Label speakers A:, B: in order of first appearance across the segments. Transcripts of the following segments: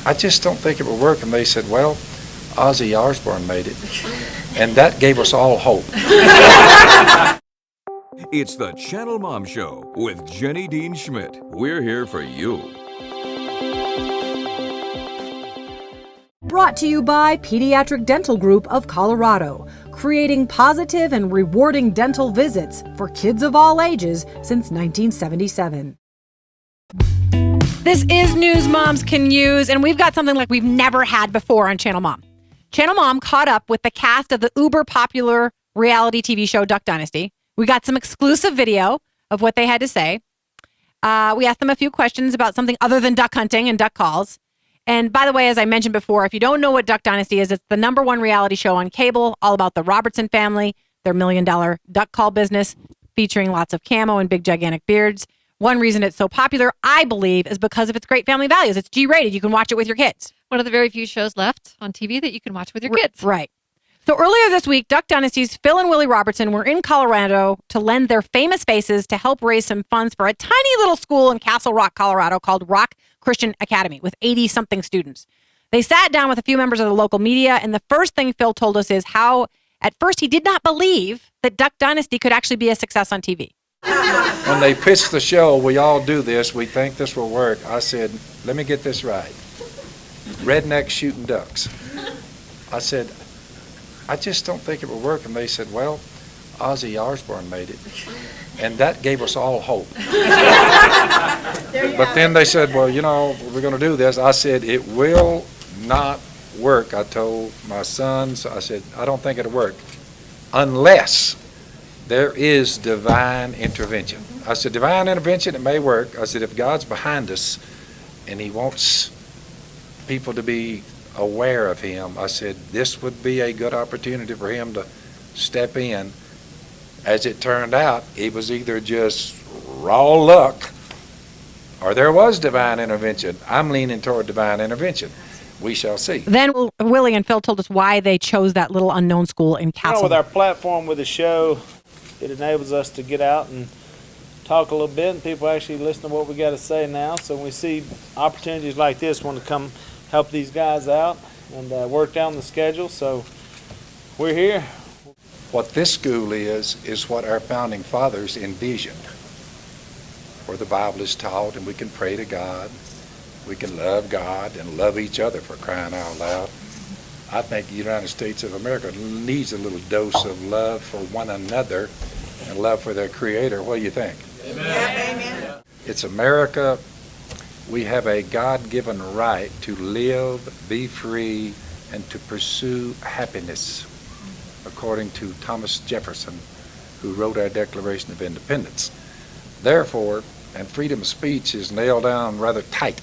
A: I just don't think it will work. And they said, well, Ozzy Osbourne made it. And that gave us all hope.
B: It's the Channel Mom Show with Jenny Dean Schmidt. We're here for you.
C: Brought to you by Pediatric Dental Group of Colorado, creating positive and rewarding dental visits for kids of all ages since 1977.
D: This is news moms can use, and we've got something like we've never had before on Channel Mom. Channel Mom caught up with the cast of the uber popular reality TV show Duck Dynasty. We got some exclusive video of what they had to say. We asked them a few questions about something other than duck hunting and duck calls. And by the way, as I mentioned before, if you don't know what Duck Dynasty is, it's the #1 reality show on cable, all about the Robertson family, their $1 million duck call business, featuring lots of camo and big gigantic beards. One reason it's so popular, I believe, is because of its great family values. It's G-rated. You can watch it with your kids.
E: One of the very few shows left on TV that you can watch with your kids.
D: Right. So earlier this week, Duck Dynasty's Phil and Willie Robertson were in Colorado to lend their famous faces to help raise some funds for a tiny little school in Castle Rock, Colorado called Rock Christian Academy with 80-something students. They sat down with a few members of the local media, and the first thing Phil told us is how, at first, he did not believe that Duck Dynasty could actually be a success on TV.
A: When they pitched the show, we all do this, we think this will work. I said, let me get this right. Rednecks shooting ducks. I said, I just don't think it will work. And they said, well, Ozzy Osbourne made it. And that gave us all hope. But then they said, well, you know, we're going to do this. I said, it will not work. I told my sons, I said, I don't think it'll work unless there is divine intervention. I said, divine intervention, it may work. I said, if God's behind us and he wants people to be aware of him, I said, this would be a good opportunity for him to step in. As it turned out, it was either just raw luck or there was divine intervention. I'm leaning toward divine intervention. We shall see.
D: Then Willie and Phil told us why they chose that little unknown school in Castle.
F: With our platform with the show, it enables us to get out and talk a little bit, and people actually listen to what we got to say now. So when we see opportunities like this, want to come help these guys out and work down the schedule. So we're here.
A: What this school is what our founding fathers envisioned, where the Bible is taught and we can pray to God, we can love God and love each other, for crying out loud. I think the United States of America needs a little dose of love for one another and love for their Creator. What do you think? Amen. It's America. We have a God-given right to live, be free, and to pursue happiness, according to Thomas Jefferson, who wrote our Declaration of Independence. Therefore, and freedom of speech is nailed down rather tight.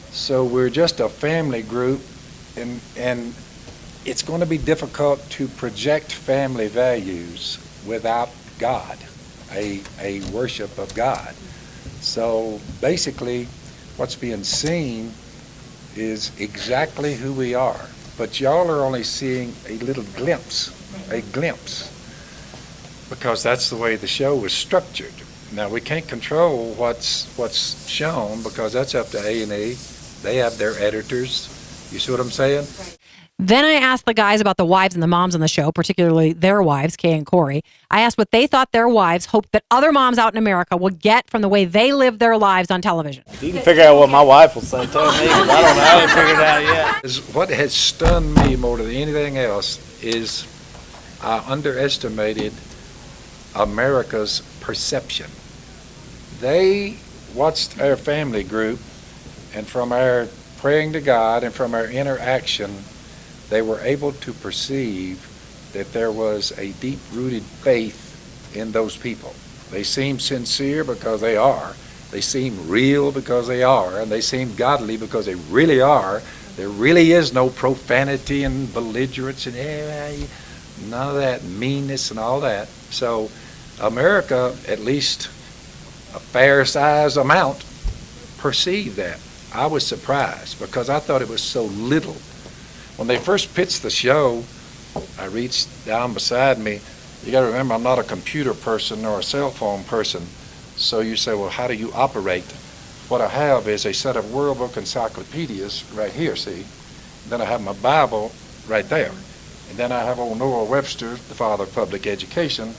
A: So we're just a family group, and it's going to be difficult to project family values without God, a worship of God. So basically, what's being seen is exactly who we are. But y'all are only seeing a little glimpse, because that's the way the show was structured. Now, we can't control what's shown, because that's up to A&E. They have their editors. You see what I'm saying?
D: Right. Then I asked the guys about the wives and the moms on the show, particularly their wives, Kay and Corey. I asked what they thought their wives hoped that other moms out in America would get from the way they live their lives on television.
F: You can figure out what my wife will say. Tell me, because I don't know. I haven't figured it out yet.
A: What has stunned me more than anything else is I underestimated America's perception. They watched our family group, and from our praying to God and from our interaction, they were able to perceive that there was a deep-rooted faith in those people. They seem sincere because they are. They seem real because they are. And they seem godly because they really are. There really is no profanity and belligerence and none of that meanness and all that. So America, at least a fair-sized amount, perceived that. I was surprised because I thought it was so little. When they first pitched the show, I reached down beside me. You got to remember, I'm not a computer person or a cell phone person. So you say, well, how do you operate? what I have is a set of World Book encyclopedias right here, see? Then I have my Bible right there. And then I have old Noah Webster, the father of public education.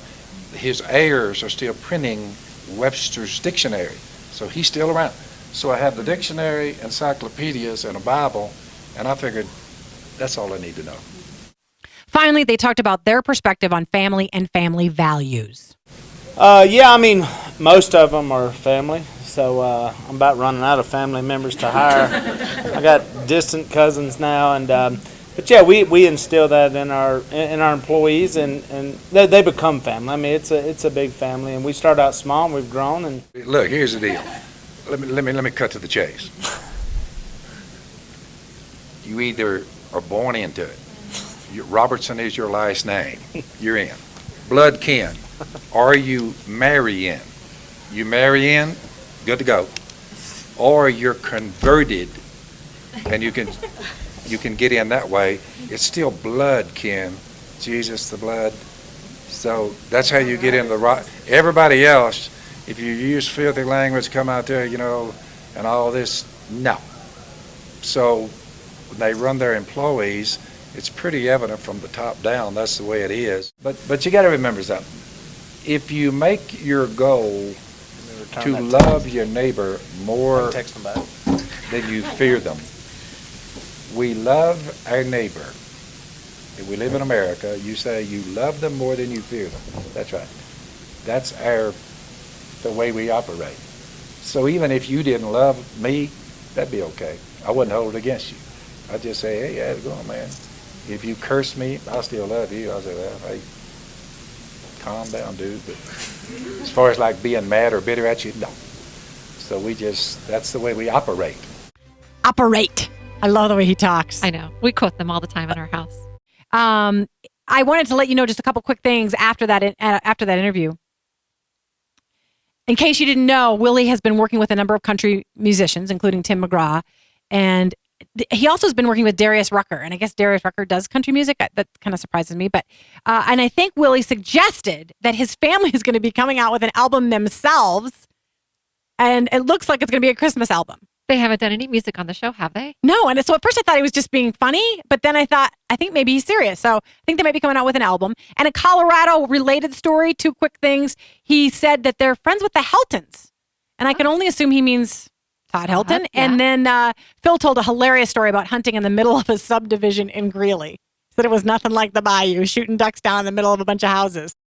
A: His heirs are still printing Webster's dictionary, so he's still around. So I have the dictionary, encyclopedias, and a Bible, and I figured that's all I need to know.
D: Finally, they talked about their perspective on family and family values.
F: Yeah, I mean, most of them are family, so I'm about running out of family members to hire. I got distant cousins now, and but yeah, we instill that in our employees, and they become family. I mean, it's a big family, and we start out small, and we've grown. And
A: Look, here's the deal. Let me cut to the chase. You either are born into it. Robertson is your last name. You're in. Blood kin. Or you marry in. You marry in, good to go. Or you're converted, and you can get in that way. It's still blood kin. Jesus, the blood. So that's how you get into the right. Everybody else, if you use filthy language, come out there, and all this, no. So when they run their employees, it's pretty evident from the top down. That's the way it is. But you got to remember something. If you make your goal to love your neighbor more than you fear them, we love our neighbor. If we live in America, you say you love them more than you fear them. That's right. That's the way we operate. So even if you didn't love me, that'd be okay. I wouldn't hold it against you. I'd just say, hey, how's it going, man? If you curse me, I still love you. I'll say, well, hey, calm down, dude. But as far as like being mad or bitter at you, no. So that's the way we operate.
D: Operate. I love the way he talks.
E: I know. We quote them all the time in our house.
D: I wanted to let you know just a couple quick things after that interview. In case you didn't know, Willie has been working with a number of country musicians, including Tim McGraw, and he also has been working with Darius Rucker, and I guess Darius Rucker does country music. That kind of surprises me, but and I think Willie suggested that his family is going to be coming out with an album themselves, and it looks like it's going to be a Christmas album.
E: They haven't done any music on the show, have they?
D: No, and so at first I thought he was just being funny, but then I think maybe he's serious. So I think they might be coming out with an album. And a Colorado-related story, two quick things. He said that they're friends with the Heltons, and I can only assume he means Todd Helton.
E: Yeah.
D: And then Phil told a hilarious story about hunting in the middle of a subdivision in Greeley. Said it was nothing like the Bayou, shooting ducks down in the middle of a bunch of houses.